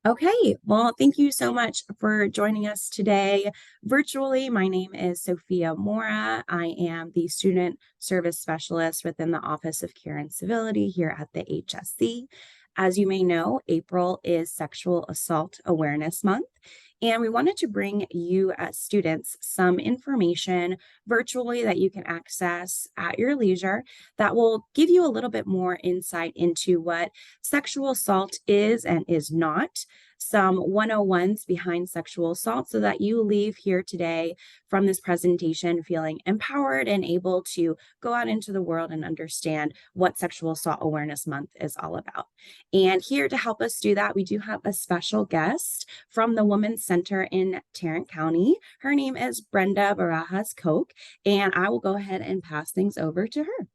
Okay, well, thank you so much for joining us today virtually. My name is Sophia Mora. I am the Student Service Specialist within the Office of Care and Civility here at the HSC. As you may know, April is Sexual Assault Awareness Month, and we wanted to bring you as students some information virtually that you can access at your leisure that will give you a little bit more insight into what sexual assault is and is not, some 101s behind sexual assault, so that you leave here today from this presentation feeling empowered and able to go out into the world and understand what Sexual Assault Awareness Month is all about. And here to help us do that, we do have a special guest from the Women's Center in Tarrant County. Her name is Brenda Barajas-Koch, and I will go ahead and pass things over to her.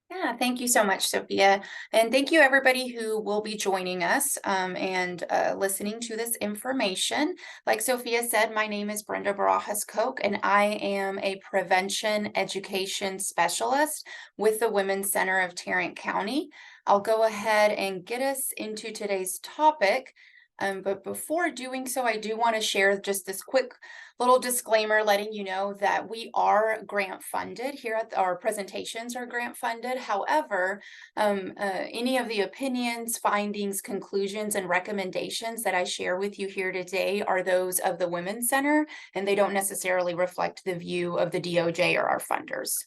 Yeah, thank you so much, Sophia. And thank you everybody who will be joining us and listening to this information. Like Sophia said, my name is Brenda Barajas-Koch, and I am a prevention education specialist with the Women's Center of Tarrant County. I'll go ahead and get us into today's topic. But before doing so, I do want to share just this quick little disclaimer letting you know that we are grant funded here at our presentations are grant funded. However, any of the opinions, findings, conclusions, and recommendations that I share with you here today are those of the Women's Center, and they don't necessarily reflect the view of the DOJ or our funders.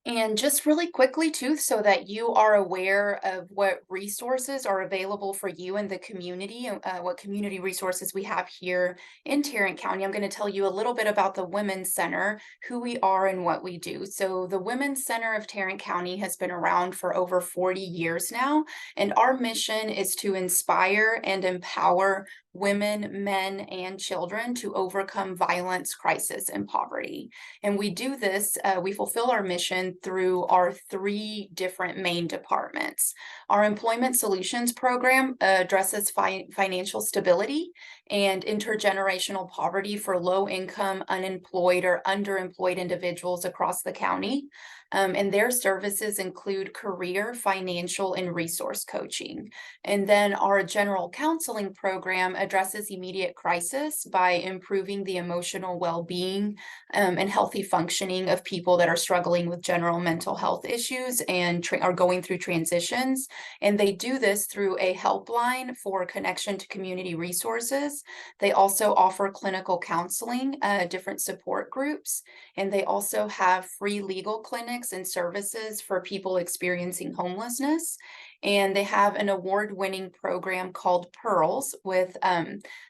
And just really quickly too, so that you are aware of what resources are available for you in the community, what community resources we have here in Tarrant County, I'm going to tell you a little bit about the Women's Center, who we are and what we do. So the Women's Center of Tarrant County has been around for over 40 years now, and our mission is to inspire and empower women, men, and children to overcome violence, crisis, and poverty. And we do this, we fulfill our mission through our three different main departments. Our Employment Solutions program addresses financial stability and intergenerational poverty for low-income, unemployed, or underemployed individuals across the county. And their services include career, financial, and resource coaching. And then our General Counseling program addresses immediate crisis by improving the emotional well-being and healthy functioning of people that are struggling with general mental health issues and are going through transitions. And they do this through a helpline for connection to community resources. They also offer clinical counseling, different support groups, and they also have free legal clinics and services for people experiencing homelessness. And they have an award-winning program called Pearls with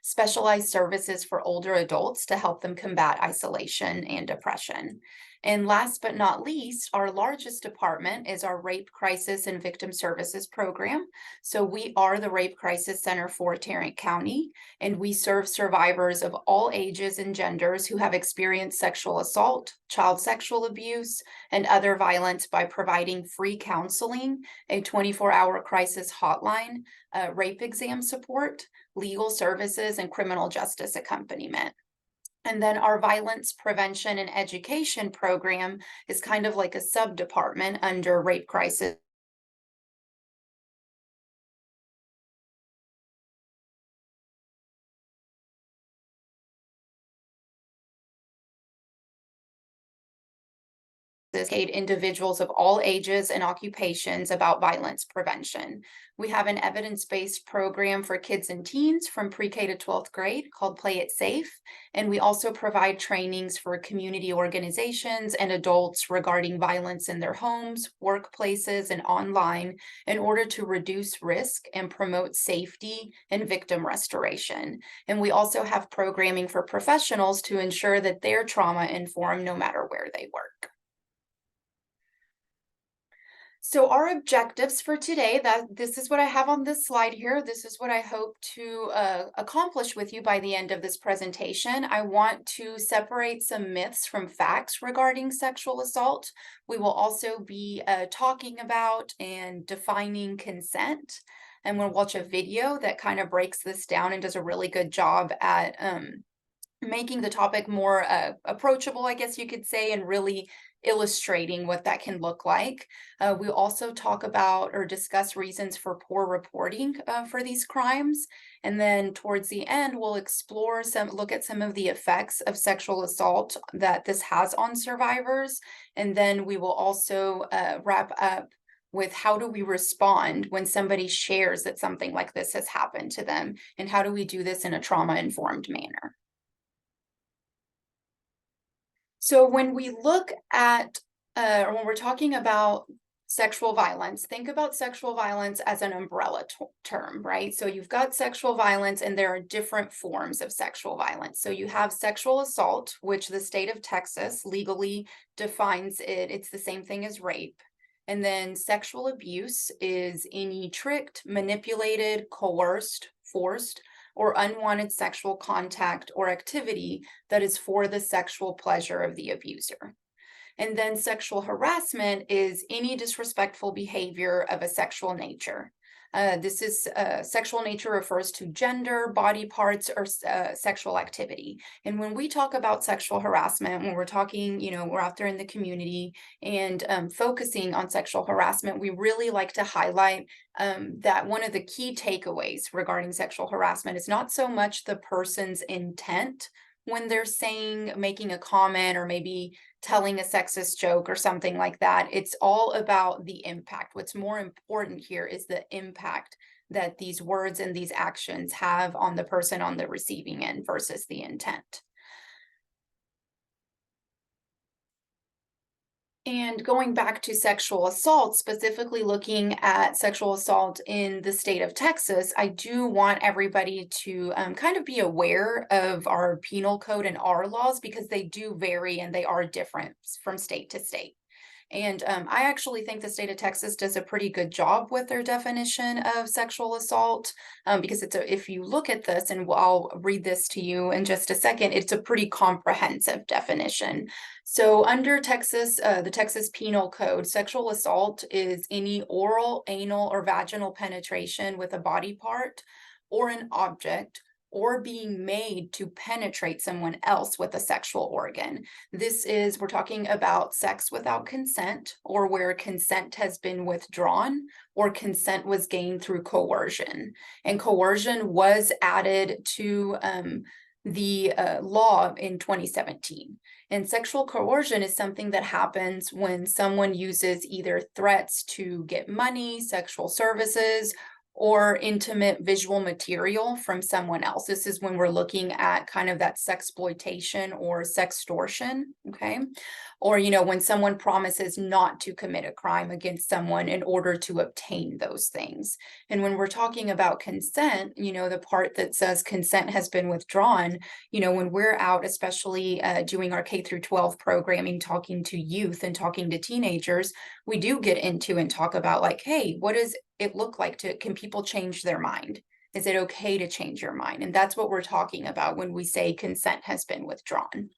specialized services for older adults to help them combat isolation and depression. And last but not least, our largest department is our Rape Crisis and Victim Services program. So we are the Rape Crisis Center for Tarrant County, and we serve survivors of all ages and genders who have experienced sexual assault, child sexual abuse, and other violence by providing free counseling, a 24-hour crisis hotline, rape exam support, legal services, and criminal justice accompaniment. And then our violence prevention and education program is kind of like a sub-department under Rape Crisis educate individuals of all ages and occupations about violence prevention. We have an evidence-based program for kids and teens from pre-K to 12th grade called Play It Safe. And we also provide trainings for community organizations and adults regarding violence in their homes, workplaces, and online in order to reduce risk and promote safety and victim restoration. And we also have programming for professionals to ensure that they're trauma-informed no matter where they work. So our objectives for today, this is what I have on this slide here. This is what I hope to accomplish with you by the end of this presentation. I want to separate some myths from facts regarding sexual assault. We will also be talking about and defining consent. And we'll watch a video that kind of breaks this down and does a really good job at making the topic more approachable, I guess you could say, and really illustrating what that can look like. We also talk about or discuss reasons for poor reporting for these crimes. And then towards the end, we'll look at some of the effects of sexual assault that this has on survivors. And then we will also wrap up with how do we respond when somebody shares that something like this has happened to them, and how do we do this in a trauma-informed manner. So when we look at, or when we're talking about sexual violence, think about sexual violence as an umbrella term, right? So you've got sexual violence, and there are different forms of sexual violence. So you have sexual assault, which the state of Texas legally defines it. It's the same thing as rape. And then sexual abuse is any tricked, manipulated, coerced, forced, or unwanted sexual contact or activity that is for the sexual pleasure of the abuser. And then sexual harassment is any disrespectful behavior of a sexual nature. Sexual nature refers to gender, body parts, or sexual activity. And when we talk about sexual harassment, when we're talking, we're out there in the community and focusing on sexual harassment, we really like to highlight that one of the key takeaways regarding sexual harassment is not so much the person's intent when they're making a comment or maybe telling a sexist joke or something like that. It's all about the impact. What's more important here is the impact that these words and these actions have on the person on the receiving end versus the intent. And going back to sexual assault, specifically looking at sexual assault in the state of Texas, I do want everybody to kind of be aware of our penal code and our laws, because they do vary and they are different from state to state. And I actually think the state of Texas does a pretty good job with their definition of sexual assault, because if you look at this, and I'll read this to you in just a second, it's a pretty comprehensive definition. So under the Texas Penal Code, sexual assault is any oral, anal, or vaginal penetration with a body part or an object, or being made to penetrate someone else with a sexual organ. We're talking about sex without consent, or where consent has been withdrawn, or consent was gained through coercion. And coercion was added to the law in 2017. And sexual coercion is something that happens when someone uses either threats to get money, sexual services, or intimate visual material from someone else. This is when we're looking at kind of that sexploitation or sextortion, okay? Or, when someone promises not to commit a crime against someone in order to obtain those things. And when we're talking about consent, the part that says consent has been withdrawn, when we're out, especially doing our K through 12 programming, talking to youth and talking to teenagers, we do get into and talk about like, hey, what does it look like can people change their mind? Is it okay to change your mind? And that's what we're talking about when we say consent has been withdrawn.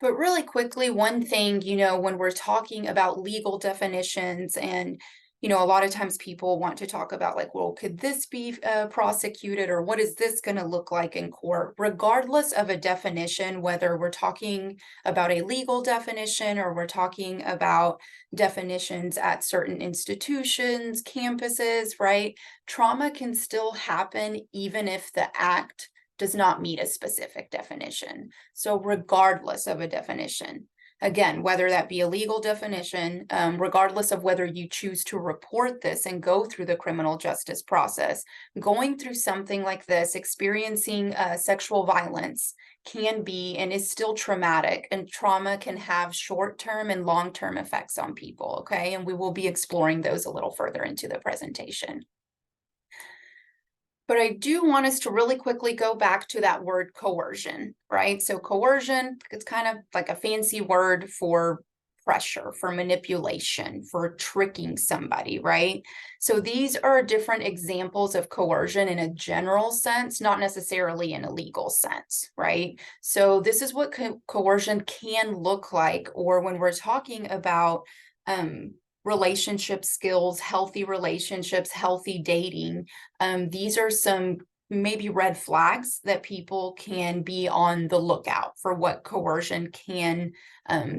But really quickly, one thing, when we're talking about legal definitions, and, a lot of times people want to talk about like, well, could this be prosecuted, or what is this going to look like in court? Regardless of a definition, whether we're talking about a legal definition or we're talking about definitions at certain institutions, campuses, right? Trauma can still happen even if the act does not meet a specific definition. So regardless of a definition, again, whether that be a legal definition, regardless of whether you choose to report this and go through the criminal justice process, going through something like this, experiencing sexual violence can be and is still traumatic, and trauma can have short-term and long-term effects on people, okay? And we will be exploring those a little further into the presentation. But I do want us to really quickly go back to that word coercion, right? So coercion, it's kind of like a fancy word for pressure, for manipulation, for tricking somebody, right? So these are different examples of coercion in a general sense, not necessarily in a legal sense, right? So this is what coercion can look like, or when we're talking about relationship skills, healthy relationships, healthy dating. These are some maybe red flags that people can be on the lookout for what coercion can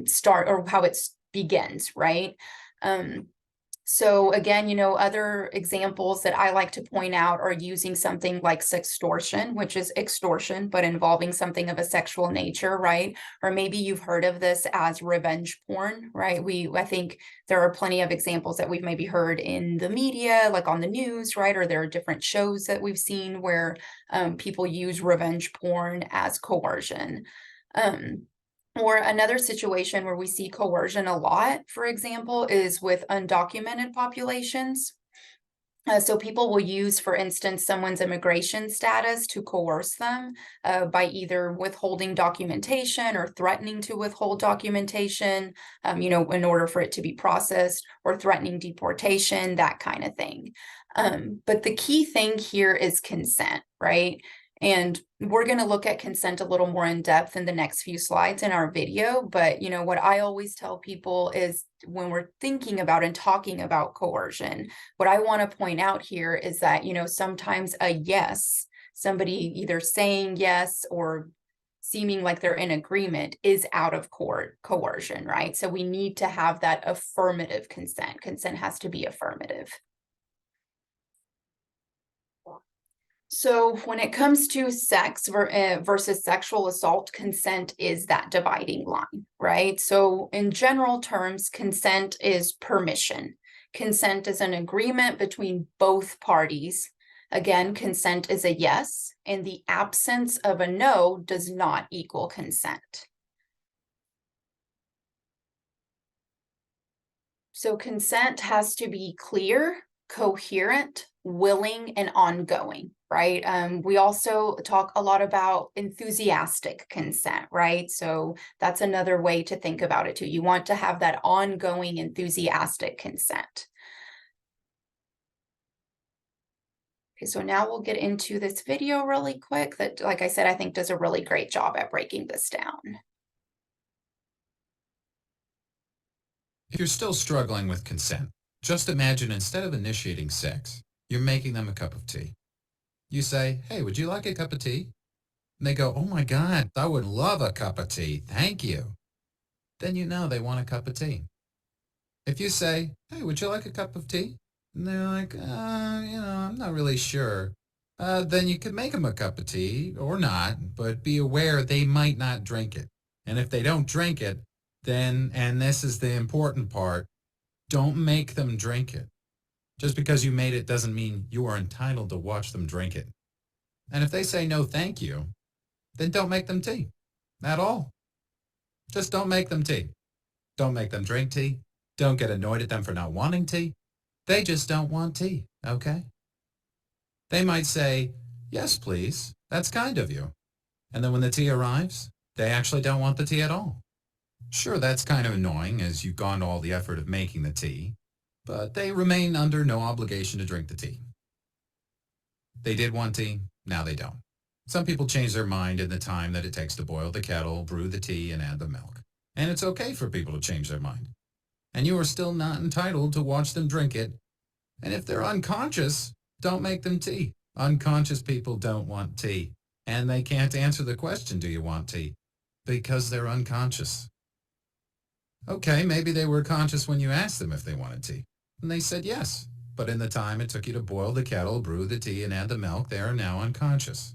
start or how it begins, right? So again, other examples that I like to point out are using something like sextortion, which is extortion, but involving something of a sexual nature, right? Or maybe you've heard of this as revenge porn, right? I think there are plenty of examples that we've maybe heard in the media, like on the news, right? Or there are different shows that we've seen where people use revenge porn as coercion. Or another situation where we see coercion a lot, for example, is with undocumented populations. So people will use, for instance, someone's immigration status to coerce them by either withholding documentation or threatening to withhold documentation, in order for it to be processed, or threatening deportation, that kind of thing. But the key thing here is consent, right? And we're going to look at consent a little more in depth in the next few slides in our video. But, what I always tell people is when we're thinking about and talking about coercion, what I want to point out here is that, sometimes a yes, somebody either saying yes or seeming like they're in agreement is out of coercion, right? So we need to have that affirmative consent. Consent has to be affirmative. So when it comes to sex versus sexual assault, consent is that dividing line, right? So in general terms, consent is permission. Consent is an agreement between both parties. Again, consent is a yes, and the absence of a no does not equal consent. So consent has to be clear, coherent, willing, and ongoing, right? We also talk a lot about enthusiastic consent, right? So that's another way to think about it too. You want to have that ongoing enthusiastic consent. Okay, so now we'll get into this video really quick that, like I said, I think does a really great job at breaking this down. If you're still struggling with consent, just imagine instead of initiating sex, you're making them a cup of tea. You say, "Hey, would you like a cup of tea?" And they go, "Oh my God, I would love a cup of tea. Thank you." Then you know they want a cup of tea. If you say, "Hey, would you like a cup of tea?" And they're like, I'm not really sure. Then you could make them a cup of tea or not, but be aware they might not drink it. And if they don't drink it, then, and this is the important part, don't make them drink it. Just because you made it doesn't mean you are entitled to watch them drink it. And if they say no thank you, then don't make them tea. At all. Just don't make them tea. Don't make them drink tea. Don't get annoyed at them for not wanting tea. They just don't want tea, okay? They might say, "Yes, please. That's kind of you." And then when the tea arrives, they actually don't want the tea at all. Sure, that's kind of annoying as you've gone to all the effort of making the tea, but they remain under no obligation to drink the tea. They did want tea, now they don't. Some people change their mind in the time that it takes to boil the kettle, brew the tea, and add the milk. And it's okay for people to change their mind. And you are still not entitled to watch them drink it. And if they're unconscious, don't make them tea. Unconscious people don't want tea. And they can't answer the question, "Do you want tea?" because they're unconscious. Okay, maybe they were conscious when you asked them if they wanted tea. And they said yes. But in the time it took you to boil the kettle, brew the tea, and add the milk, they are now unconscious.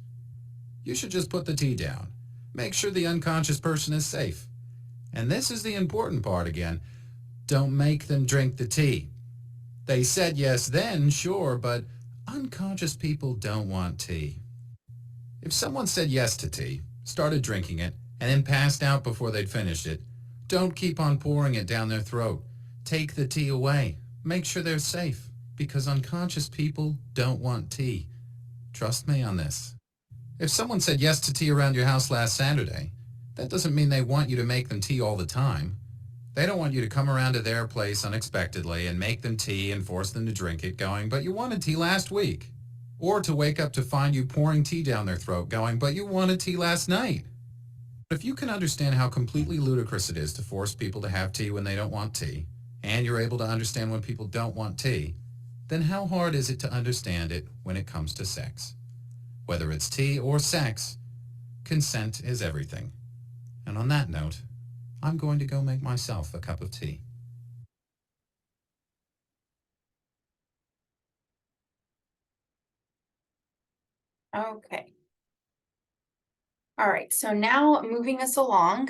You should just put the tea down. Make sure the unconscious person is safe. And this is the important part again. Don't make them drink the tea. They said yes then, sure, but unconscious people don't want tea. If someone said yes to tea, started drinking it, and then passed out before they'd finished it, don't keep on pouring it down their throat. Take the tea away. Make sure they're safe, because unconscious people don't want tea. Trust me on this. If someone said yes to tea around your house last Saturday, that doesn't mean they want you to make them tea all the time. They don't want you to come around to their place unexpectedly and make them tea and force them to drink it going, "But you wanted tea last week." Or to wake up to find you pouring tea down their throat going, "But you wanted tea last night." But if you can understand how completely ludicrous it is to force people to have tea when they don't want tea, and you're able to understand when people don't want tea, then how hard is it to understand it when it comes to sex? Whether it's tea or sex, consent is everything. And on that note, I'm going to go make myself a cup of tea. Okay. All right, so now moving us along.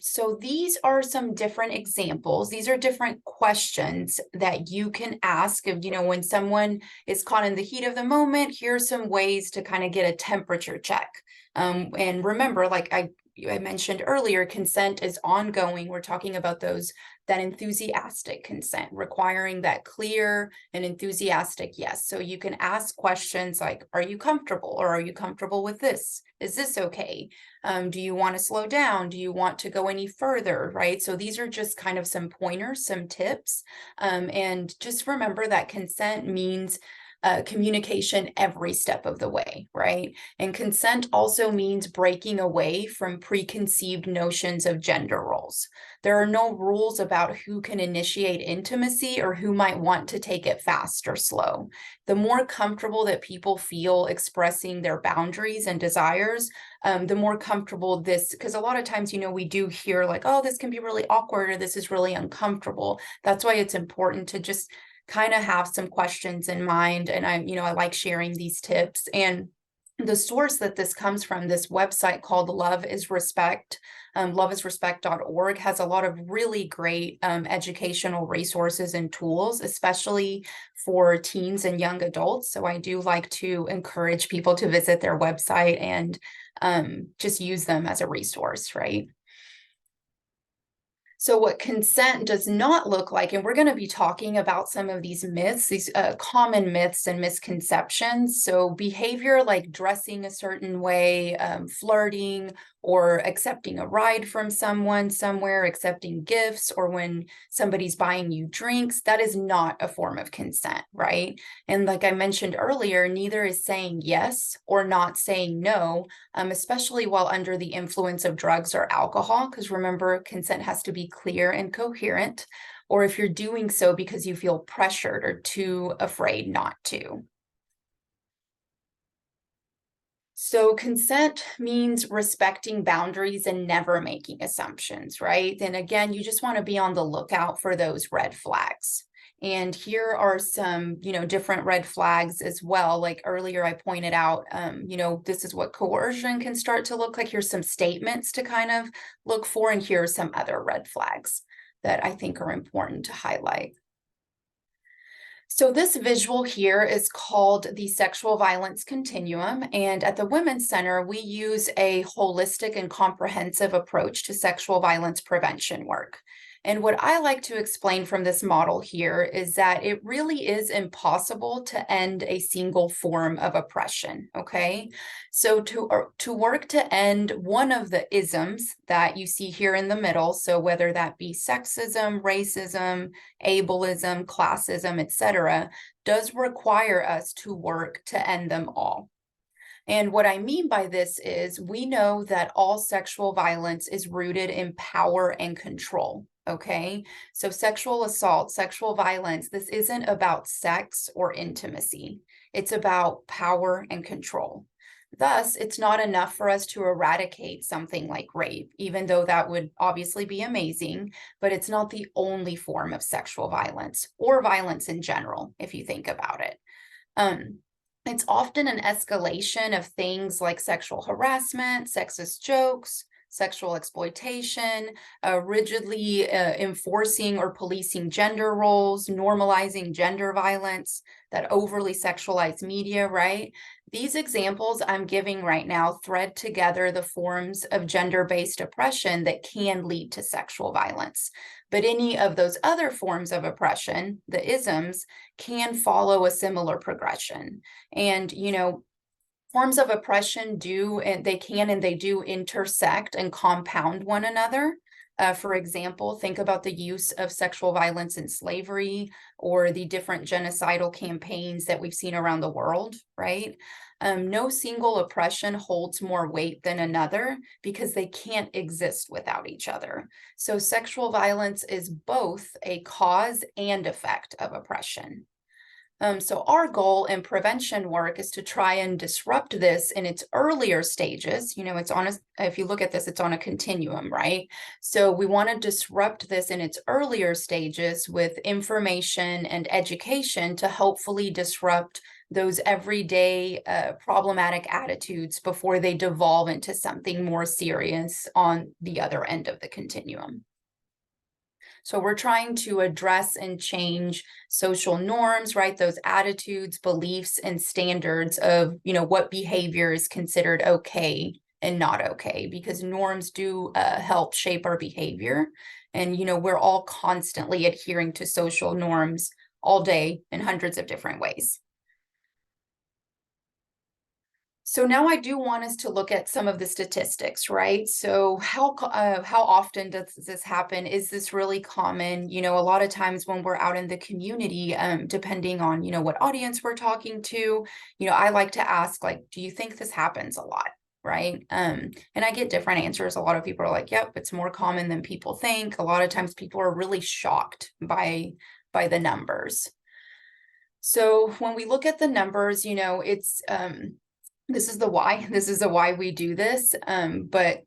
So these are some different examples. These are different questions that you can ask of, when someone is caught in the heat of the moment, here's some ways to kind of get a temperature check. And remember, like I mentioned earlier, consent is ongoing. We're talking about that enthusiastic consent, requiring that clear and enthusiastic yes. So you can ask questions like, are you comfortable? Or are you comfortable with this? Is this okay? Do you want to slow down? Do you want to go any further? Right? So these are just kind of some pointers, some tips. And just remember that consent means communication every step of the way, right? And consent also means breaking away from preconceived notions of gender roles. There are no rules about who can initiate intimacy or who might want to take it fast or slow. The more comfortable that people feel expressing their boundaries and desires, the more comfortable this, because a lot of times, we do hear like, oh, this can be really awkward or this is really uncomfortable. That's why it's important to just kind of have some questions in mind. And I like sharing these tips. And the source that this comes from, this website called Love is Respect, loveisrespect.org, has a lot of really great educational resources and tools, especially for teens and young adults. So I do like to encourage people to visit their website and just use them as a resource, right? So what consent does not look like, and we're going to be talking about some of these myths, these common myths and misconceptions. So behavior like dressing a certain way, flirting, or accepting a ride from someone somewhere, accepting gifts, or when somebody's buying you drinks, that is not a form of consent, right? And like I mentioned earlier, neither is saying yes or not saying no, especially while under the influence of drugs or alcohol, because remember, consent has to be clear and coherent, or if you're doing so because you feel pressured or too afraid not to. So consent means respecting boundaries and never making assumptions, right? Then again, you just want to be on the lookout for those red flags. And here are some, different red flags as well. Like earlier, I pointed out, this is what coercion can start to look like. Here's some statements to kind of look for, and here are some other red flags that I think are important to highlight. So this visual here is called the sexual violence continuum. And at the Women's Center, we use a holistic and comprehensive approach to sexual violence prevention work. And what I like to explain from this model here is that it really is impossible to end a single form of oppression, okay? So to work to end one of the isms that you see here in the middle, so whether that be sexism, racism, ableism, classism, etc., does require us to work to end them all. And what I mean by this is we know that all sexual violence is rooted in power and control. Okay, so sexual assault, sexual violence, this isn't about sex or intimacy. It's about power and control. Thus, it's not enough for us to eradicate something like rape, even though that would obviously be amazing, but it's not the only form of sexual violence or violence in general, if you think about it. It's often an escalation of things like sexual harassment, sexist jokes, sexual exploitation, rigidly enforcing or policing gender roles, normalizing gender violence, that overly sexualized media, right? These examples I'm giving right now thread together the forms of gender-based oppression that can lead to sexual violence. But any of those other forms of oppression, the isms, can follow a similar progression. And, forms of oppression do, and they do intersect and compound one another. For example, think about the use of sexual violence in slavery or the different genocidal campaigns that we've seen around the world, right? No single oppression holds more weight than another because they can't exist without each other. So sexual violence is both a cause and effect of oppression. So our goal in prevention work is to try and disrupt this in its earlier stages. It's on if you look at this, it's on a continuum, right? So we want to disrupt this in its earlier stages with information and education to hopefully disrupt those everyday problematic attitudes before they devolve into something more serious on the other end of the continuum. So we're trying to address and change social norms, right? Those attitudes, beliefs, and standards of, what behavior is considered okay and not okay, because norms do help shape our behavior. And, we're all constantly adhering to social norms all day in hundreds of different ways. So now I do want us to look at some of the statistics, right? So how often does this happen? Is this really common? A lot of times when we're out in the community, depending on, what audience we're talking to, I like to ask, like, do you think this happens a lot? Right. And I get different answers. A lot of people are like, yep, it's more common than people think. A lot of times people are really shocked by the numbers. So when we look at the numbers, it's this is the why we do this. But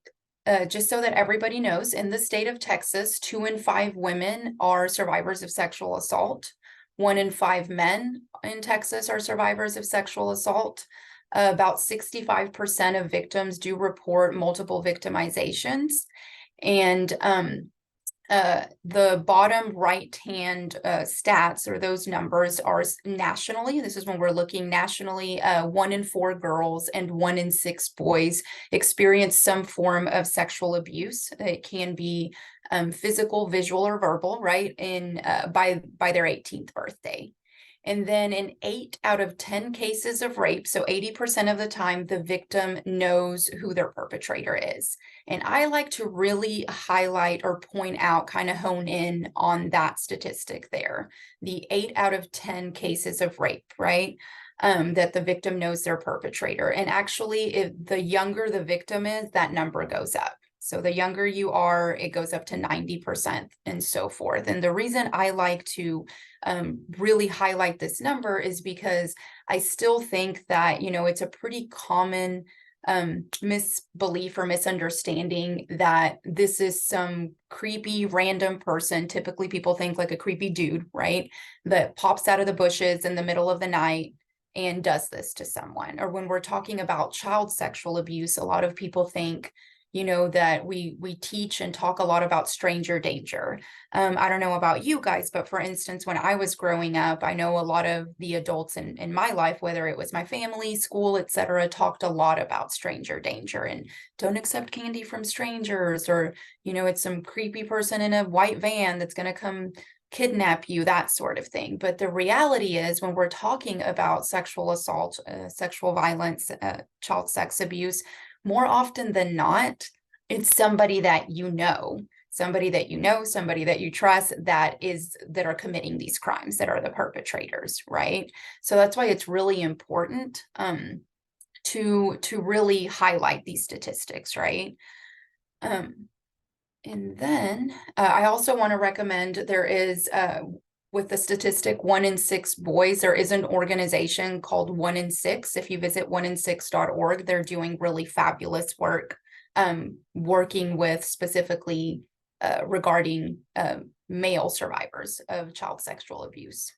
just so that everybody knows, in the state of Texas, 2 in 5 women are survivors of sexual assault. 1 in 5 men in Texas are survivors of sexual assault. About 65% of victims do report multiple victimizations. And the bottom right-hand stats, or those numbers, are nationally. This is when we're looking nationally. 1 in 4 girls and 1 in 6 boys experience some form of sexual abuse. It can be physical, visual, or verbal, right? By their 18th birthday. And then in 8 out of 10 cases of rape, so 80% of the time, the victim knows who their perpetrator is. And I like to really highlight or point out, kind of hone in on that statistic there. The 8 out of 10 cases of rape, right? That the victim knows their perpetrator. And actually, if the younger the victim is, that number goes up. So the younger you are, it goes up to 90% and so forth. And the reason I like to really highlight this number is because I still think that, it's a pretty common misbelief or misunderstanding that this is some creepy random person. Typically people think like a creepy dude, right? That pops out of the bushes in the middle of the night and does this to someone. Or when we're talking about child sexual abuse, a lot of people think, that we teach and talk a lot about stranger danger. I don't know about you guys, but for instance, when I was growing up, I know a lot of the adults in my life, whether it was my family, school, etc., talked a lot about stranger danger and don't accept candy from strangers, or, it's some creepy person in a white van that's going to come kidnap you, that sort of thing. But the reality is, when we're talking about sexual assault, sexual violence, child sex abuse, more often than not, it's somebody that somebody that you trust that are committing these crimes, that are the perpetrators, right? So that's why it's really important to really highlight these statistics, right? And then I also want to recommend, there is with the statistic 1 in 6 boys, there is an organization called 1 in 6. If you visit oneinsix.org, they're doing really fabulous work, working with specifically regarding male survivors of child sexual abuse.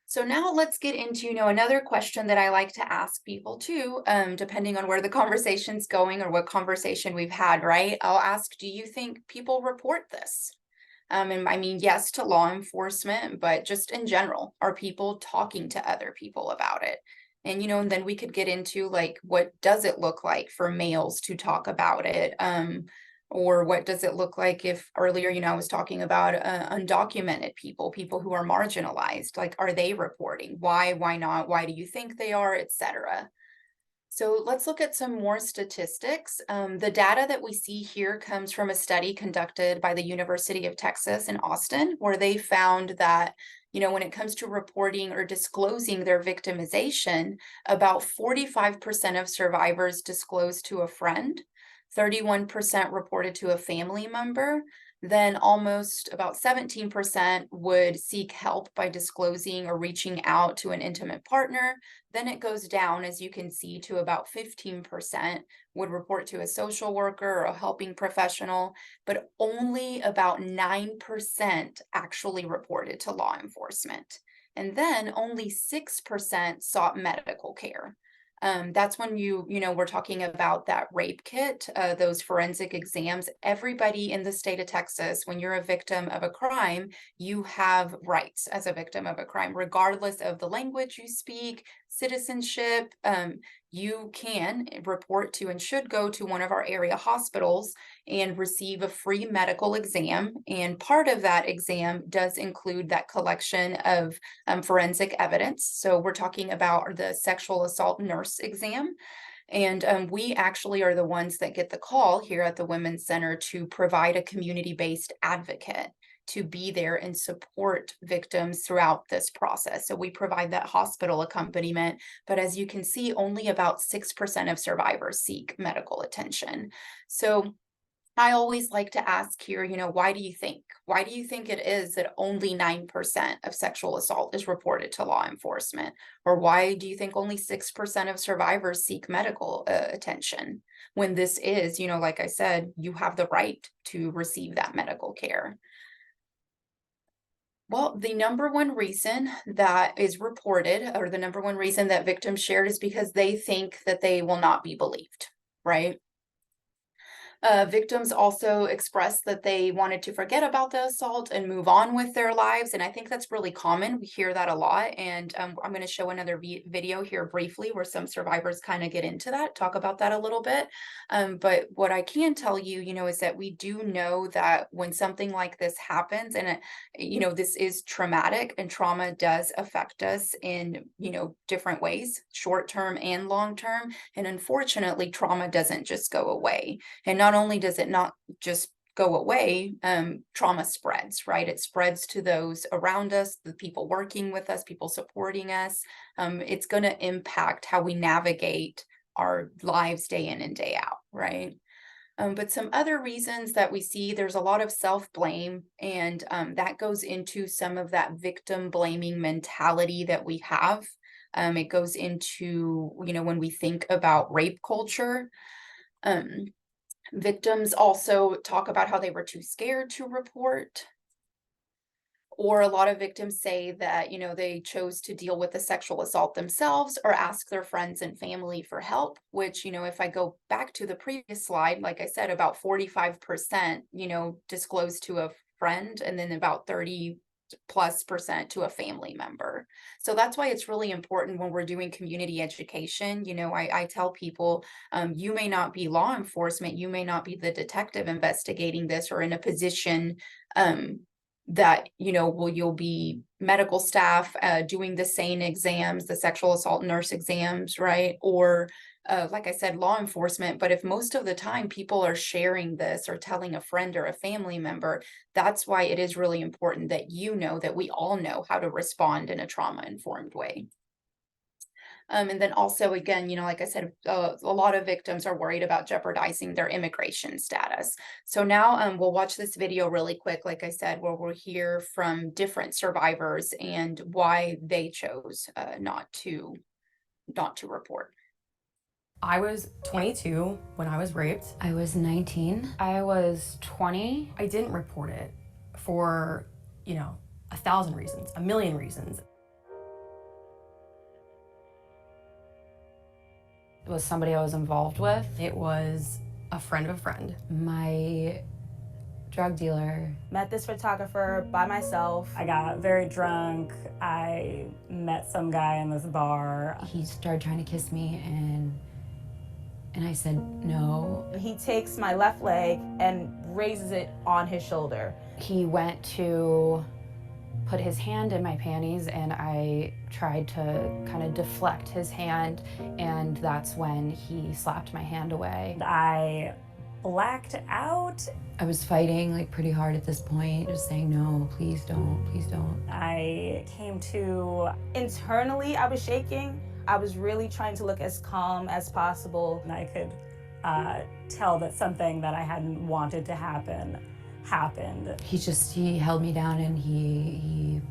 So now let's get into, another question that I like to ask people too, depending on where the conversation's going or what conversation we've had, right? I'll ask, do you think people report this? And I mean, yes, to law enforcement, but just in general, are people talking to other people about it? And, and then we could get into like, what does it look like for males to talk about it? Or what does it look like if earlier, I was talking about undocumented people who are marginalized, like, are they reporting? Why not? Why do you think they are, etc.? So let's look at some more statistics. The data that we see here comes from a study conducted by the University of Texas in Austin, where they found that, when it comes to reporting or disclosing their victimization, about 45% of survivors disclosed to a friend, 31% reported to a family member, Then almost about 17% would seek help by disclosing or reaching out to an intimate partner. Then it goes down, as you can see, to about 15% would report to a social worker or a helping professional, but only about 9% actually reported to law enforcement. And then only 6% sought medical care. That's when we're talking about that rape kit, those forensic exams. Everybody in the state of Texas, when you're a victim of a crime, you have rights as a victim of a crime, regardless of the language you speak, citizenship. You can report to and should go to one of our area hospitals and receive a free medical exam. And part of that exam does include that collection of forensic evidence. So we're talking about the sexual assault nurse exam. And we actually are the ones that get the call here at the Women's Center to provide a community-based advocate to be there and support victims throughout this process. So we provide that hospital accompaniment, but as you can see, only about 6% of survivors seek medical attention. So I always like to ask here, why do you think? Why do you think it is that only 9% of sexual assault is reported to law enforcement? Or why do you think only 6% of survivors seek medical attention? When this is, like I said, you have the right to receive that medical care. Well, the number one reason that is reported, or the number one reason that victims shared, is because they think that they will not be believed, right? Victims also expressed that they wanted to forget about the assault and move on with their lives. And I think that's really common. We hear that a lot. And I'm going to show another video here briefly where some survivors kind of get into that, talk about that a little bit. But what I can tell you, is that we do know that when something like this happens, and this is traumatic, and trauma does affect us in, different ways, short-term and long-term. And unfortunately, trauma doesn't just go away. And not only does it not just go away, trauma spreads, right? It spreads to those around us, the people working with us, people supporting us. It's going to impact how we navigate our lives day in and day out, right? But some other reasons that we see, there's a lot of self-blame, and that goes into some of that victim blaming mentality that we have. It goes into, when we think about rape culture. Victims also talk about how they were too scared to report. Or a lot of victims say that, they chose to deal with the sexual assault themselves or ask their friends and family for help, which, if I go back to the previous slide, like I said, about 45%, disclose to a friend, and then about 30+% to a family member. So that's why it's really important when we're doing community education. I tell people, you may not be law enforcement, you may not be the detective investigating this or in a position that, you'll be medical staff doing the SANE exams, the sexual assault nurse exams, right? Or like I said, law enforcement. But if most of the time people are sharing this or telling a friend or a family member, that's why it is really important that that we all know how to respond in a trauma-informed way. And then also, again, like I said, a lot of victims are worried about jeopardizing their immigration status. So now we'll watch this video really quick, like I said, where we'll hear from different survivors and why they chose not to report. I was 22 when I was raped. I was 19. I was 20. I didn't report it for, 1,000 reasons, a million reasons. It was somebody I was involved with. It was a friend of a friend. My drug dealer. Met this photographer by myself. I got very drunk. I met some guy in this bar. He started trying to kiss me and I said no. He takes my left leg and raises it on his shoulder. He went to put his hand in my panties and I tried to kind of deflect his hand, and that's when he slapped my hand away. I blacked out. I was fighting pretty hard at this point, just saying no, please don't, please don't. I came to. Internally, I was shaking. I was really trying to look as calm as possible. And I could tell that something that I hadn't wanted to happen happened. He held me down and he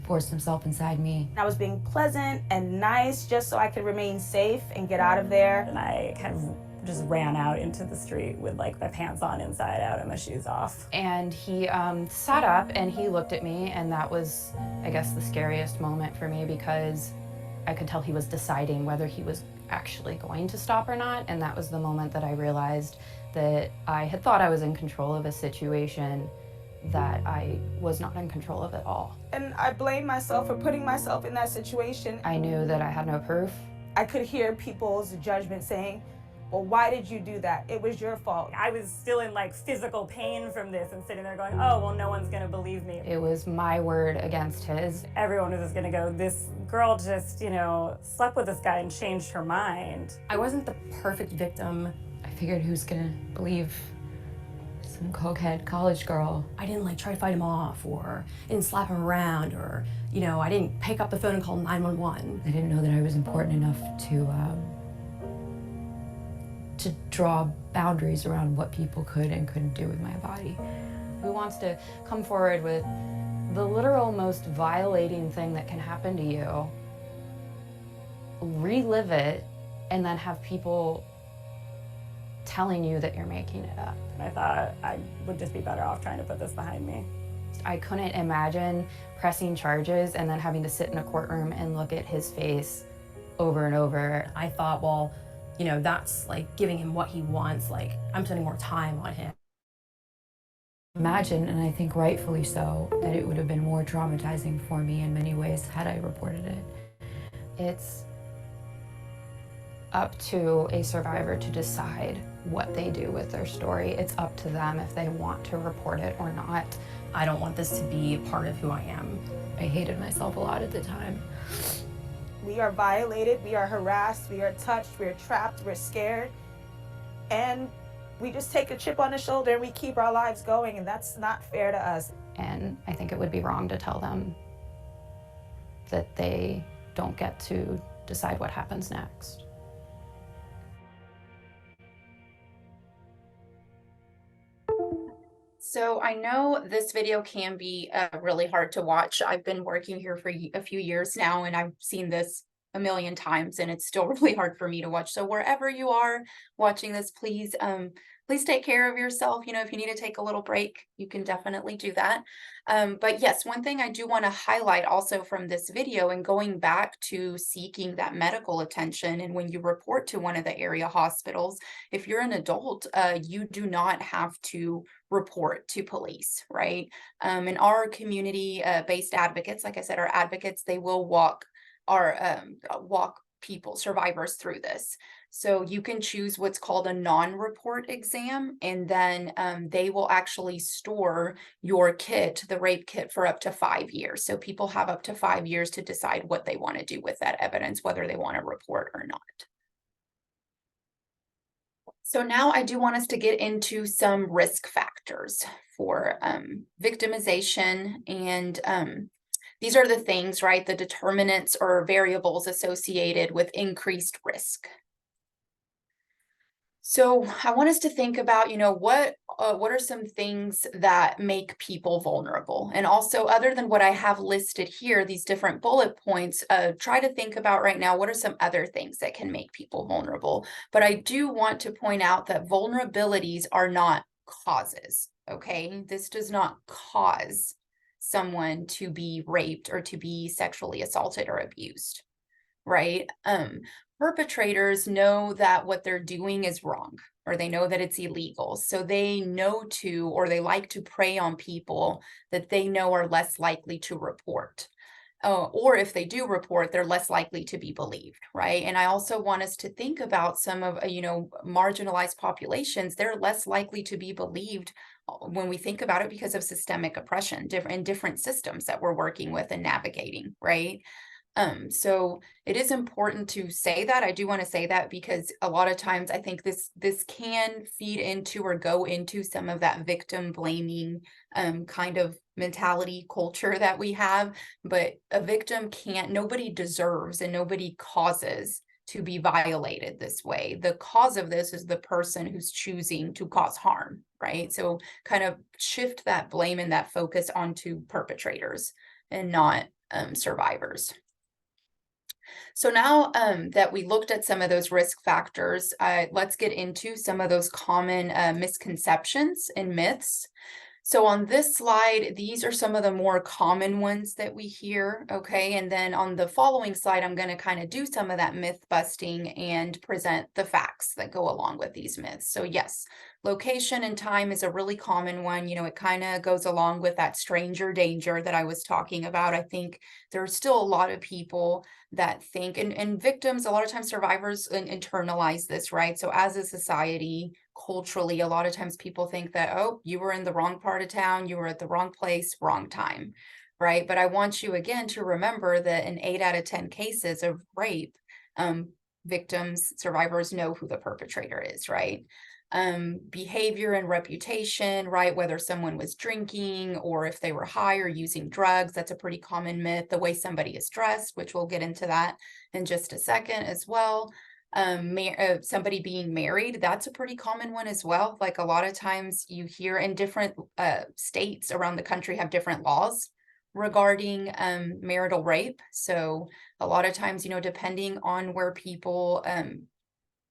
forced himself inside me. I was being pleasant and nice just so I could remain safe and get out of there. And I kind of just ran out into the street with like my pants on inside out and my shoes off. And he sat up and he looked at me, and that was, I guess, the scariest moment for me, because I could tell he was deciding whether he was actually going to stop or not. And that was the moment that I realized that I had thought I was in control of a situation that I was not in control of at all. And I blame myself for putting myself in that situation. I knew that I had no proof. I could hear people's judgment saying, well, why did you do that? It was your fault. I was still in like physical pain from this and sitting there going, oh, well, no one's gonna believe me. It was my word against his. Everyone was just gonna go, this girl just, you know, slept with this guy and changed her mind. I wasn't the perfect victim. I figured, who's gonna believe some cokehead college girl? I didn't like try to fight him off, or I didn't slap him around, or, you know, I didn't pick up the phone and call 911. I didn't know that I was important enough to draw boundaries around what people could and couldn't do with my body. Who wants to come forward with the literal most violating thing that can happen to you, relive it, and then have people telling you that you're making it up? And I thought I would just be better off trying to put this behind me. I couldn't imagine pressing charges and then having to sit in a courtroom and look at his face over and over. I thought, well, you know, that's like giving him what he wants. Like, I'm spending more time on him. Imagine, and I think rightfully so, that it would have been more traumatizing for me in many ways had I reported it. It's up to a survivor to decide what they do with their story. It's up to them if they want to report it or not. I don't want this to be a part of who I am. I hated myself a lot at the time. We are violated, we are harassed, we are touched, we're trapped, we're scared. And we just take a chip on the shoulder and we keep our lives going, and that's not fair to us. And I think it would be wrong to tell them that they don't get to decide what happens next. So I know this video can be really hard to watch. I've been working here for a few years now, and I've seen this a million times, and it's still really hard for me to watch. So wherever you are watching this, please take care of yourself. You know, if you need to take a little break, you can definitely do that. But yes, one thing I do want to highlight also from this video, and going back to seeking that medical attention, and when you report to one of the area hospitals, if you're an adult, you do not have to report to police, right? And our community-based advocates, like I said, our advocates, they will walk people, survivors through this. So you can choose what's called a non-report exam, and then they will actually store your kit, the rape kit, for up to 5 years. So people have up to 5 years to decide what they want to do with that evidence, whether they want to report or not. So now I do want us to get into some risk factors for victimization, and these are the things, right? The determinants or variables associated with increased risk. So I want us to think about, you know, what are some things that make people vulnerable? And also, other than what I have listed here, these different bullet points, try to think about right now, what are some other things that can make people vulnerable? But I do want to point out that vulnerabilities are not causes, okay? This does not cause someone to be raped or to be sexually assaulted or abused, right? Perpetrators know that what they're doing is wrong, or they know that it's illegal. So they know to, or they like to prey on people that they know are less likely to report. Or if they do report, they're less likely to be believed, right? And I also want us to think about some of, marginalized populations. They're less likely to be believed when we think about it because of systemic oppression, different systems that we're working with and navigating, right? So it is important to say that. I do want to say that because a lot of times I think this can feed into or go into some of that victim blaming kind of mentality culture that we have. But a victim nobody deserves and nobody causes to be violated this way. The cause of this is the person who's choosing to cause harm, right? So kind of shift that blame and that focus onto perpetrators and not survivors. So now that we looked at some of those risk factors, let's get into some of those common misconceptions and myths. So on this slide, these are some of the more common ones that we hear, okay? And then on the following slide, I'm going to kind of do some of that myth busting and present the facts that go along with these myths. So yes, location and time is a really common one. You know, it kind of goes along with that stranger danger that I was talking about. I think there are still a lot of people that think, and victims, a lot of times survivors internalize this, right? So as a society, culturally, a lot of times people think that, oh, you were in the wrong part of town, you were at the wrong place, wrong time, right? But I want you again to remember that in 8 out of 10 cases of rape, victims, survivors know who the perpetrator is, right? Behavior and reputation, right? Whether someone was drinking or if they were high or using drugs, that's a pretty common myth. The way somebody is dressed, which we'll get into that in just a second as well. Somebody being married, that's a pretty common one as well. Like a lot of times you hear in different states around the country have different laws regarding marital rape. So a lot of times, you know, depending on where people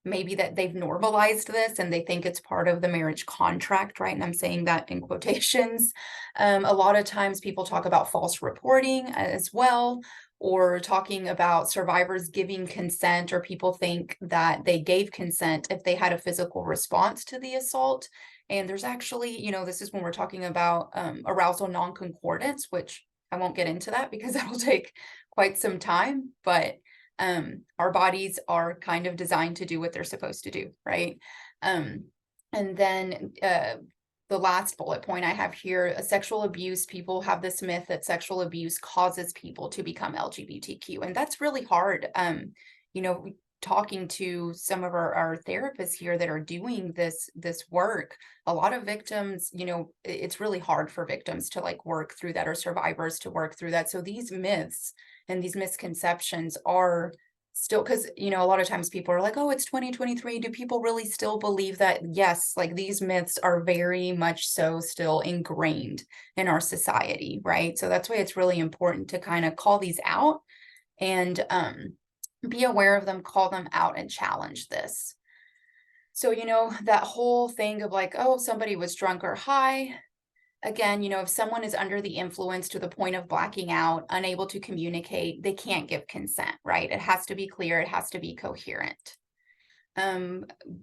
maybe that they've normalized this and they think it's part of the marriage contract, right? And I'm saying that in quotations. A lot of times people talk about false reporting as well, or talking about survivors giving consent, or people think that they gave consent if they had a physical response to the assault. And there's actually, you know, this is when we're talking about arousal non-concordance, which I won't get into that because that'll take quite some time, but our bodies are kind of designed to do what they're supposed to do, right? And then the last bullet point I have here, sexual abuse, people have this myth that sexual abuse causes people to become LGBTQ, and that's really hard. You know, talking to some of our therapists here that are doing this work, a lot of victims, you know, it's really hard for victims to like work through that, or survivors to work through that. So these myths and these misconceptions are still, because, you know, a lot of times people are like, oh, it's 2023. Do people really still believe that? Yes, like these myths are very much so still ingrained in our society, right? So that's why it's really important to kind of call these out and be aware of them, call them out, and challenge this. So, you know, that whole thing of like, oh, somebody was drunk or high. Again, you know, if someone is under the influence to the point of blacking out, unable to communicate, they can't give consent, right? It has to be clear, it has to be coherent.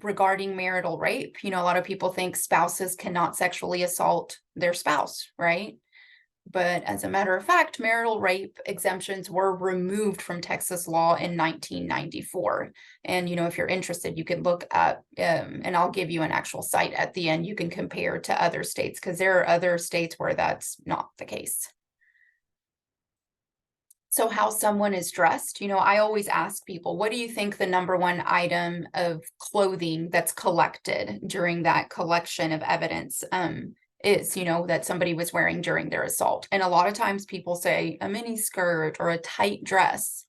Regarding marital rape, you know, a lot of people think spouses cannot sexually assault their spouse, right? But as a matter of fact, marital rape exemptions were removed from Texas law in 1994. And, you know, if you're interested, you can look up, and I'll give you an actual site at the end. You can compare to other states, because there are other states where that's not the case. So how someone is dressed, you know, I always ask people, what do you think the #1 item of clothing that's collected during that collection of evidence is, you know, that somebody was wearing during their assault? And a lot of times people say a mini skirt or a tight dress.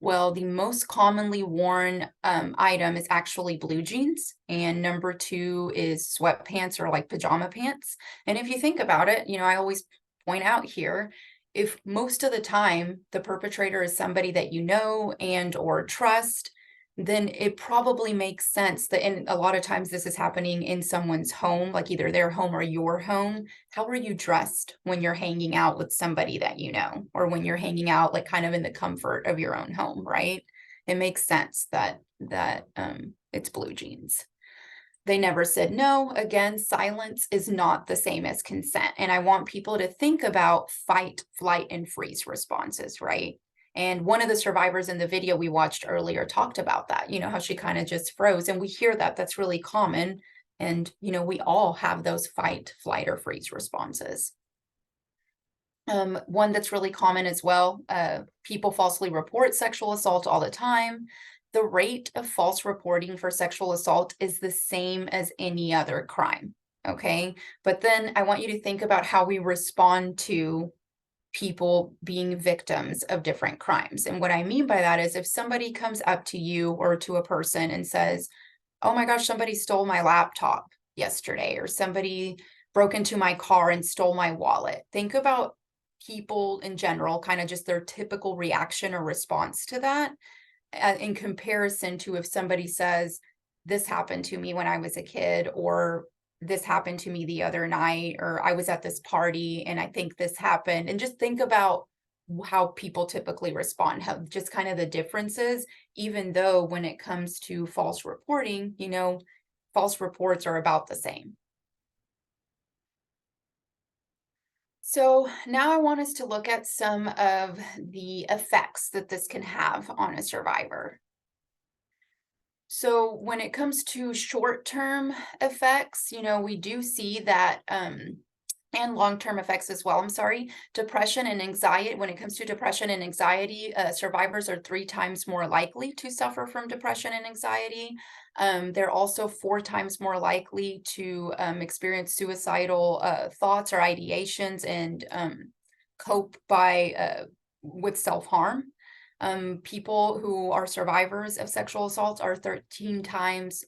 Well, the most commonly worn item is actually blue jeans, and #2 is sweatpants or like pajama pants. And if you think about it, you know, I always point out here, if most of the time the perpetrator is somebody that you know and or trust, then it probably makes sense that, and a lot of times this is happening in someone's home, like either their home or your home. How are you dressed when you're hanging out with somebody that you know, or when you're hanging out like kind of in the comfort of your own home, right? It makes sense that it's blue jeans. They never said no. Again, silence is not the same as consent. And I want people to think about fight, flight, and freeze responses, right? And one of the survivors in the video we watched earlier talked about that, you know, how she kind of just froze. And we hear that that's really common. And, you know, we all have those fight, flight, or freeze responses. One that's really common as well, people falsely report sexual assault all the time. The rate of false reporting for sexual assault is the same as any other crime, okay? But then I want you to think about how we respond to people being victims of different crimes. And what I mean by that is if somebody comes up to you or to a person and says, oh my gosh, somebody stole my laptop, yesterday, or somebody broke into my car and stole my wallet. Think about people in general, kind of just their typical reaction or response to that, in comparison to if somebody says, this happened to me when I was a kid, or this happened to me the other night, or I was at this party and I think this happened. And just think about how people typically respond, how just kind of the differences, even though when it comes to false reporting, you know, false reports are about the same. So now I want us to look at some of the effects that this can have on a survivor. So when it comes to short-term effects, you know, we do see that, and long-term effects as well, I'm sorry, depression and anxiety. When it comes to depression and anxiety, survivors are 3 times more likely to suffer from depression and anxiety. They're also 4 times more likely to experience suicidal thoughts or ideations, and cope by with self-harm. People who are survivors of sexual assault are 13 times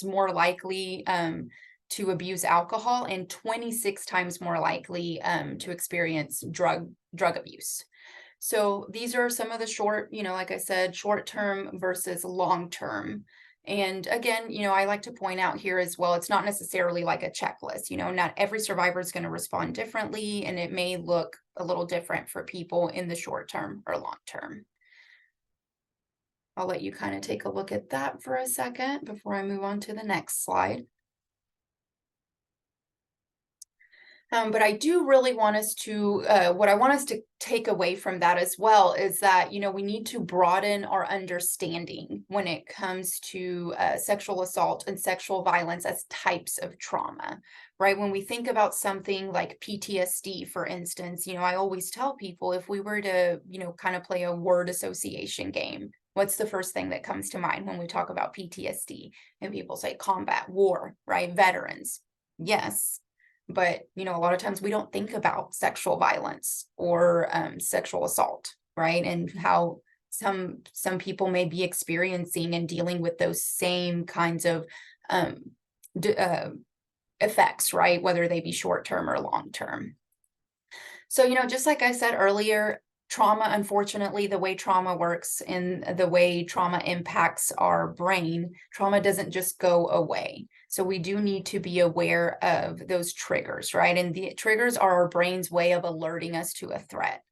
more likely to abuse alcohol, and 26 times more likely to experience drug abuse. So these are some of the short, you know, like I said, short-term versus long-term. And again, you know, I like to point out here as well, it's not necessarily like a checklist. You know, not every survivor is going to respond differently, and it may look a little different for people in the short term or long term. I'll let you kind of take a look at that for a second before I move on to the next slide. But I do really want us to, what I want us to take away from that as well is that, you know, we need to broaden our understanding when it comes to sexual assault and sexual violence as types of trauma, right? When we think about something like PTSD, for instance, you know, I always tell people, if we were to, you know, kind of play a word association game, what's the first thing that comes to mind when we talk about PTSD? And people say combat, war, right? Veterans. Yes. But, you know, a lot of times we don't think about sexual violence or sexual assault, right? And how some people may be experiencing and dealing with those same kinds of effects, right? Whether they be short-term or long-term. So, you know, just like I said earlier, trauma, unfortunately, the way trauma works and the way trauma impacts our brain, trauma doesn't just go away. So we do need to be aware of those triggers, right? And the triggers are our brain's way of alerting us to a threat.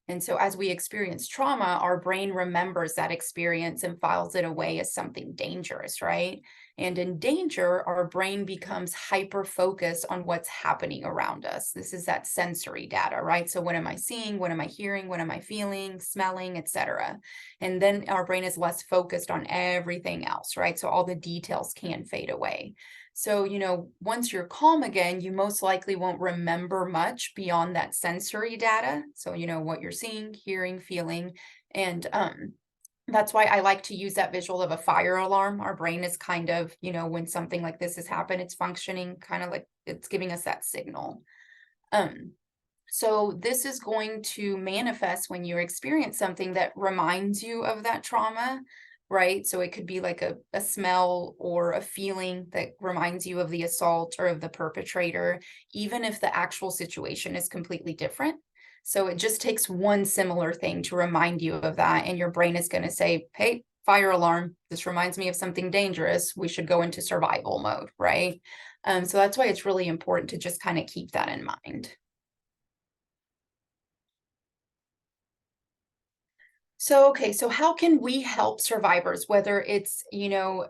And so as we experience trauma, our brain remembers that experience and files it away as something dangerous, right? And in danger, our brain becomes hyper-focused on what's happening around us. This is that sensory data, right? So what am I seeing? What am I hearing? What am I feeling, smelling, etc.? And then our brain is less focused on everything else, right? So all the details can fade away. So, you know, once you're calm again, you most likely won't remember much beyond that sensory data. So, you know, what you're seeing, hearing, feeling, and that's why I like to use that visual of a fire alarm. Our brain is kind of, you know, when something like this has happened, it's functioning kind of like it's giving us that signal. So this is going to manifest when you experience something that reminds you of that trauma, right? So it could be like a smell or a feeling that reminds you of the assault or of the perpetrator, even if the actual situation is completely different. So it just takes one similar thing to remind you of that, and your brain is going to say, hey, fire alarm, this reminds me of something dangerous. We should go into survival mode, right? So that's why it's really important to just kind of keep that in mind. So, okay, so how can we help survivors, whether it's, you know,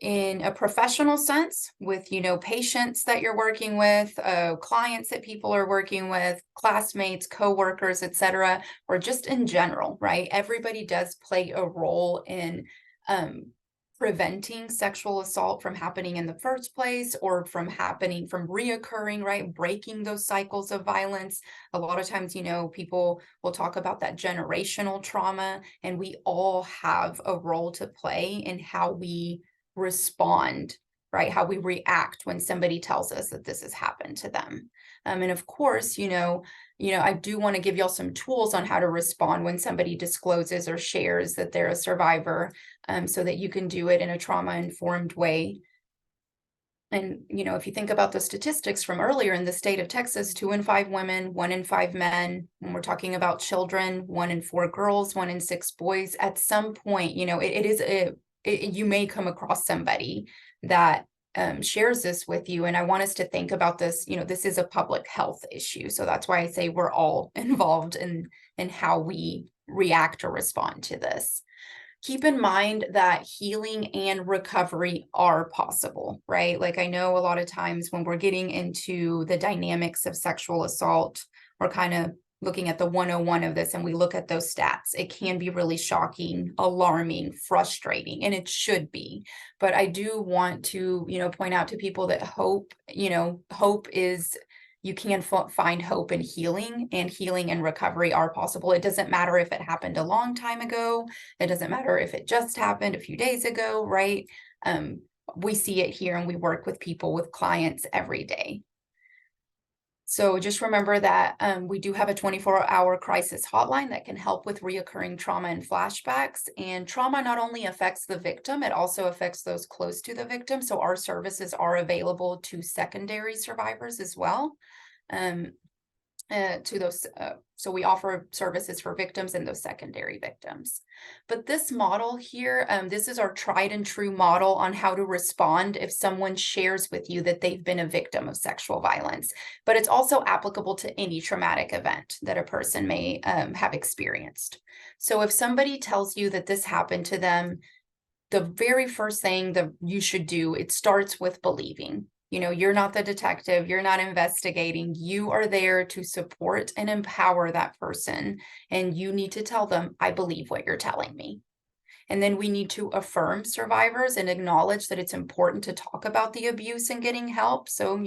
in a professional sense with, you know, patients that you're working with, clients that people are working with, classmates, coworkers, etc., or just in general, right? Everybody does play a role in preventing sexual assault from happening in the first place, or from reoccurring, right? Breaking those cycles of violence. A lot of times, you know, people will talk about that generational trauma, and we all have a role to play in how we respond, right? How we react when somebody tells us that this has happened to them. And of course, you know, I do want to give y'all some tools on how to respond when somebody discloses or shares that they're a survivor, so that you can do it in a trauma-informed way. And, if you think about the statistics from earlier in the state of Texas, 2 in 5 women, 1 in 5 men, when we're talking about children, 1 in 4 girls, 1 in 6 boys, at some point, you may come across somebody that shares this with you. And I want us to think about this, this is a public health issue. So that's why I say we're all involved in how we react or respond to this. Keep in mind that healing and recovery are possible, right? Like, I know a lot of times when we're getting into the dynamics of sexual assault, we're kind of looking at the 101 of this and we look at those stats. It can be really shocking, alarming, frustrating, and it should be. But I do want to, point out to people that hope is, you can find hope in healing, and healing and recovery are possible. It doesn't matter if it happened a long time ago. It doesn't matter if it just happened a few days ago, right? We see it here and we work with people, with clients every day. So just remember that we do have a 24-hour crisis hotline that can help with reoccurring trauma and flashbacks. And trauma not only affects the victim, it also affects those close to the victim. So our services are available to secondary survivors as well. So we offer services for victims and those secondary victims. But this model here, this is our tried and true model on how to respond if someone shares with you that they've been a victim of sexual violence. But it's also applicable to any traumatic event that a person may have experienced. So if somebody tells you that this happened to them, the very first thing that you should do, it starts with believing. You're not the detective, you're not investigating, you are there to support and empower that person. And you need to tell them, I believe what you're telling me. And then we need to affirm survivors and acknowledge that it's important to talk about the abuse and getting help. So,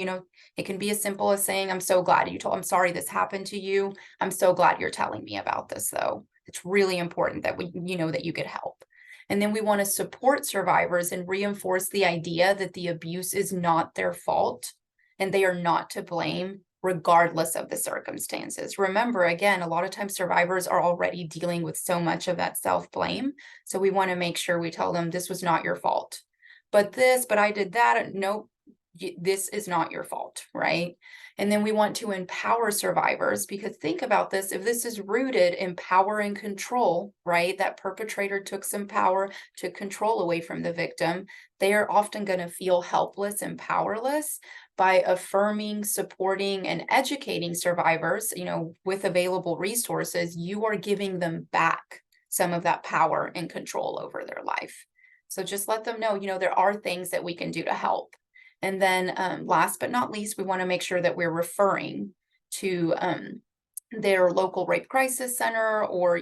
it can be as simple as saying, I'm so glad I'm sorry this happened to you. I'm so glad you're telling me about this, though. It's really important that that you get help. And then we want to support survivors and reinforce the idea that the abuse is not their fault and they are not to blame, regardless of the circumstances. Remember, again, a lot of times survivors are already dealing with so much of that self-blame. So we want to make sure we tell them this was not your fault. But I did that. Nope, this is not your fault, right? And then we want to empower survivors, because think about this, if this is rooted in power and control, right? That perpetrator took some power, took control away from the victim. They are often going to feel helpless and powerless. By affirming, supporting, and educating survivors, with available resources, you are giving them back some of that power and control over their life. So just let them know, there are things that we can do to help. And then last but not least, we want to make sure that we're referring to their local rape crisis center, or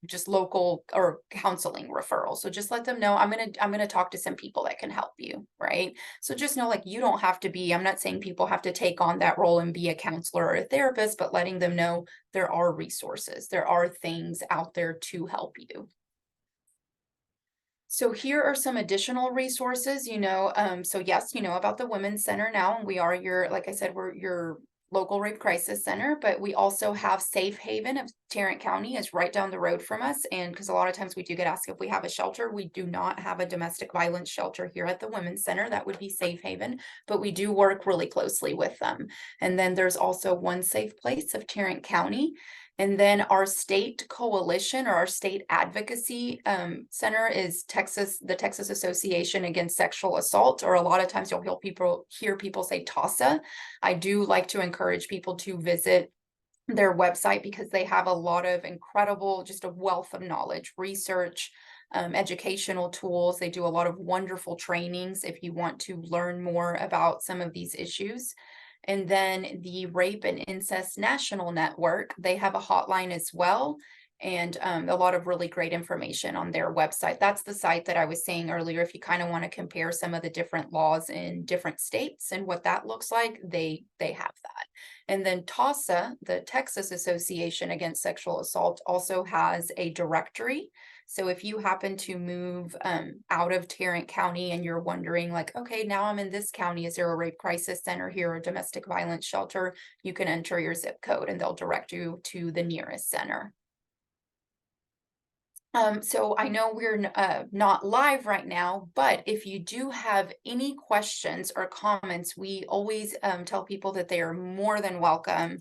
just local or counseling referral. So just let them know, I'm gonna talk to some people that can help you, right? So just know, like, you don't have to be, I'm not saying people have to take on that role and be a counselor or a therapist, but letting them know there are resources, there are things out there to help you. So here are some additional resources, so yes, about the Women's Center now, and we are like I said, we're your local rape crisis center, but we also have Safe Haven of Tarrant County is right down the road from us. And because a lot of times we do get asked if we have a shelter, we do not have a domestic violence shelter here at the Women's Center. That would be Safe Haven, but we do work really closely with them. And then there's also One Safe Place of Tarrant County. And then our state coalition, or our state advocacy center, is the Texas Association Against Sexual Assault, or a lot of times you'll hear people say TASA. I do like to encourage people to visit their website, because they have a lot of incredible, just a wealth of knowledge, research, educational tools. They do a lot of wonderful trainings if you want to learn more about some of these issues. And then the Rape and Incest National Network, they have a hotline as well, and a lot of really great information on their website. That's the site that I was saying earlier. If you kind of want to compare some of the different laws in different states and what that looks like, they have that. And then TASA, the Texas Association Against Sexual Assault, also has a directory. So if you happen to move out of Tarrant County and you're wondering, like, okay, now I'm in this county, is there a rape crisis center here, or domestic violence shelter? You can enter your zip code and they'll direct you to the nearest center. So I know we're not live right now, but if you do have any questions or comments, we always tell people that they are more than welcome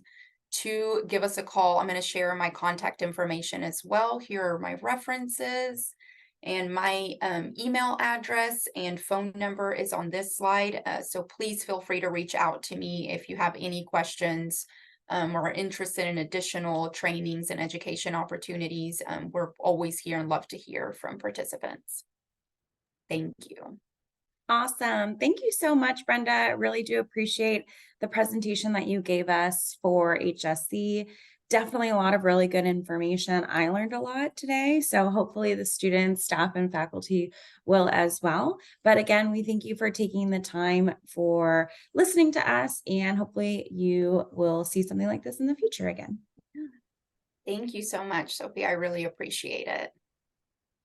to give us a call. I'm going to share my contact information as well. Here are my references, and my email address and phone number is on this slide. So please feel free to reach out to me if you have any questions or are interested in additional trainings and education opportunities. We're always here and love to hear from participants. Thank you. Awesome. Thank you so much, Brenda. I really do appreciate the presentation that you gave us for HSC. Definitely a lot of really good information. I learned a lot today, so hopefully the students, staff, and faculty will as well. But again, we thank you for taking the time for listening to us, and hopefully you will see something like this in the future again. Thank you so much, Sophie. I really appreciate it.